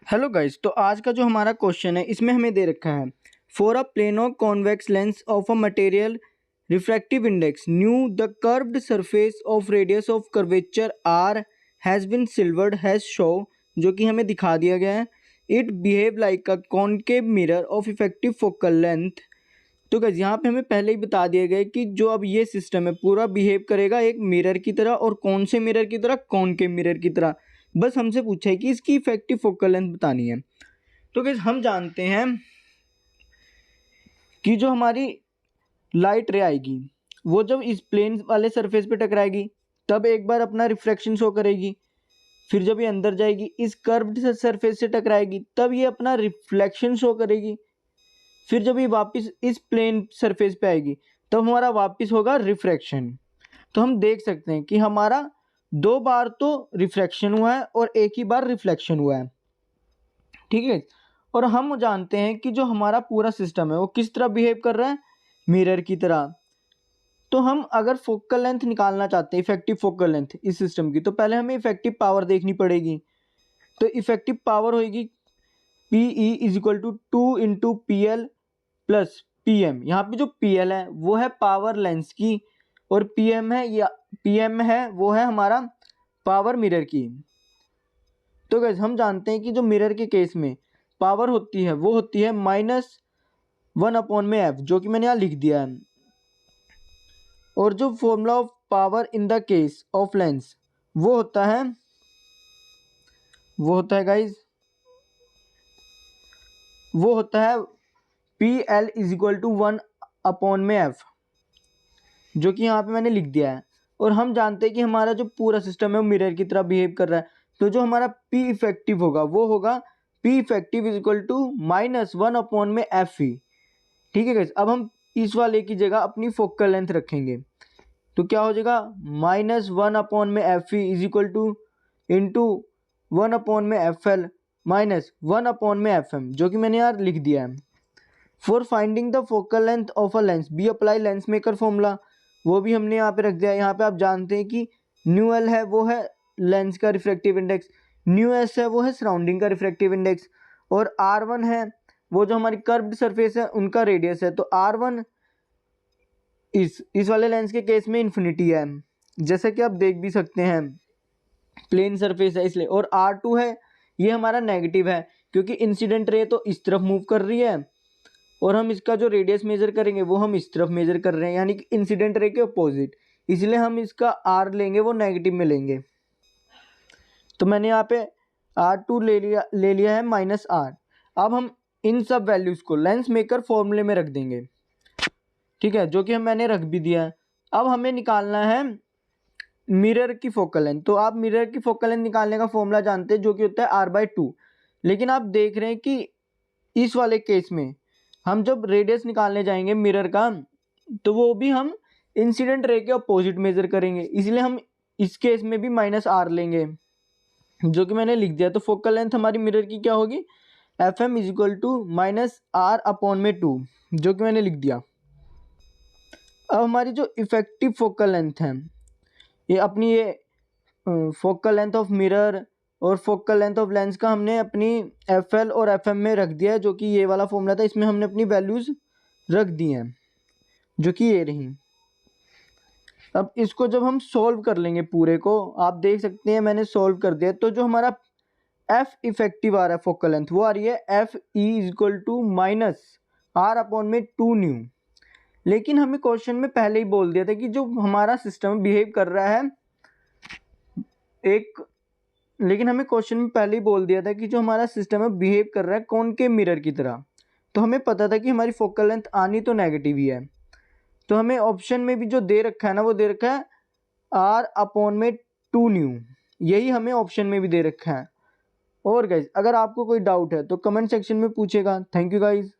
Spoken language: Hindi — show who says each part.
Speaker 1: हेलो गाइस, तो आज का जो हमारा क्वेश्चन है इसमें हमें दे रखा है for a plano convex lens of a material refractive index new the curved surface of radius of curvature R has been silvered has show, जो कि हमें दिखा दिया गया है। It behave like a concave mirror of effective focal length. तो गाइस यहाँ पे हमें पहले ही बता दिया गया है कि जो अब ये सिस्टम है पूरा बिहेव करेगा एक मिरर की तरह, और कौन से मिरर की तरह, कॉनकेव मिरर की तरह। बस हमसे पूछा है कि इसकी इफेक्टिव फोकल लेंथ बतानी है। तो गाइस हम जानते हैं कि जो हमारी लाइट रे आएगी वो जब इस प्लेन वाले सरफेस पे टकराएगी तब एक बार अपना रिफ्रैक्शन शो करेगी, फिर जब ये अंदर जाएगी इस कर्व्ड सरफेस से टकराएगी तब ये अपना रिफ्लेक्शन शो करेगी, फिर जब ये वापस इस प्लेन सरफेस पे आएगी तब हमारा वापस होगा रिफ्रैक्शन। तो हम देख सकते हैं कि हमारा 2 बार तो रिफ्रैक्शन हुआ है और एक ही बार रिफ्लेक्शन हुआ है, ठीक है। और हम जानते हैं कि जो हमारा पूरा सिस्टम है वो किस तरह बिहेव कर रहा है, मिरर की तरह। तो हम अगर फोकल लेंथ निकालना चाहते हैं, इफेक्टिव फोकल लेंथ इस सिस्टम की, तो पहले हमें इफेक्टिव पावर देखनी पड़ेगी। तो इफेक्टिव पावर होगी P E is equal to 2 into P L plus P M. यहाँ पे जो पी एल है वो है पावर लेंस की, और पी एम है या पी एम है वो है हमारा पावर मिरर की। तो गाइस हम जानते हैं कि जो मिरर के केस में पावर होती है वो होती है -1 में एफ, जो कि मैंने यहाँ लिख दिया है। और जो formula of power in the case of lens वो होता है गाइस वो होता है P L is equal to 1 में एफ, जो कि यहाँ पे मैंने लिख दिया है। और हम जानते हैं कि हमारा जो पूरा सिस्टम है वो मिरर की तरह बिहेव कर रहा है, तो जो हमारा पी इफेक्टिव होगा वो होगा P effective is equal to -1 में एफ ई, ठीक है गाइस। अब हम इस वाले की जगह अपनी फोकल लेंथ रखेंगे, तो क्या हो जाएगा -1 में F E is equal two into 1 में एफ एल -1 में एफ एम, जो कि मैंने यार लिख दिया है। For finding the focal length of a lens be apply lens maker formula, वो भी हमने यहाँ पे रख दिया है। यहाँ पे आप जानते हैं कि न्यू एल है वो है लेंस का रिफ्रैक्टिव इंडेक्स, न्यू एस है वो है सराउंडिंग का रिफ्रैक्टिव इंडेक्स, और आर वन है वो जो हमारी कर्व्ड सरफेस है उनका रेडियस है। तो आर वन इस वाले लेंस के केस में इन्फिनिटी है, जैसा कि आप देख भी सकते हैं प्लेन सरफेस है इसलिए। और आर टू है ये हमारा नेगेटिव है, क्योंकि इंसिडेंट रे तो इस तरफ मूव कर रही है और हम इसका जो रेडियस मेजर करेंगे वो हम इस तरफ मेजर कर रहे हैं, यानी कि इंसिडेंट रे के अपोजिट, इसलिए हम इसका आर लेंगे वो नेगेटिव में लेंगे। तो मैंने यहाँ पे R2 ले लिया है -R। अब हम इन सब वैल्यूज़ को लेंस मेकर फॉर्मूले में रख देंगे, ठीक है, जो कि मैंने रख भी दिया है। अब हमें निकालना है मिरर की फोकल लेंथ। तो आप मिरर की फोकल लेंथ निकालने का फॉर्मूला जानते हैं, जो कि होता है R/2। लेकिन आप देख रहे हैं कि इस वाले केस में हम जब रेडियस निकालने जाएंगे मिरर का, तो वो भी हम इंसिडेंट रे के अपोजिट मेजर करेंगे, इसलिए हम इस केस में भी -R लेंगे, जो कि मैंने लिख दिया। तो फोकल लेंथ हमारी मिरर की क्या होगी, F M is equal to -R/2, जो कि मैंने लिख दिया। अब हमारी जो इफेक्टिव फोकल लेंथ है, ये अपनी ये फोकल लेंथ ऑफ मिरर और फोकल लेंथ ऑफ लेंस का हमने अपनी एफ एल और एफ एम में रख दिया है, जो कि ये वाला फॉर्मूला था, इसमें हमने अपनी वैल्यूज़ रख दी हैं, जो कि ये रही। अब इसको जब हम सॉल्व कर लेंगे पूरे को, आप देख सकते हैं मैंने सॉल्व कर दिया। तो जो हमारा एफ इफेक्टिव आ रहा है फोकल लेंथ वो आ रही है F E is equal to -R/2 new. लेकिन हमें क्वेश्चन में पहले ही बोल दिया था कि जो हमारा सिस्टम बिहेव कर रहा है लेकिन हमें क्वेश्चन में पहले ही बोल दिया था कि जो हमारा सिस्टम है बिहेव कर रहा है कॉनकेव मिरर की तरह। तो हमें पता था कि हमारी फोकल लेंथ आनी तो नेगेटिव ही है। तो हमें ऑप्शन में भी जो दे रखा है ना, वो दे रखा है R/2 न्यू, यही हमें ऑप्शन में भी दे रखा है। और गाइज अगर आपको कोई डाउट है तो कमेंट सेक्शन में पूछेगा। Thank you guys.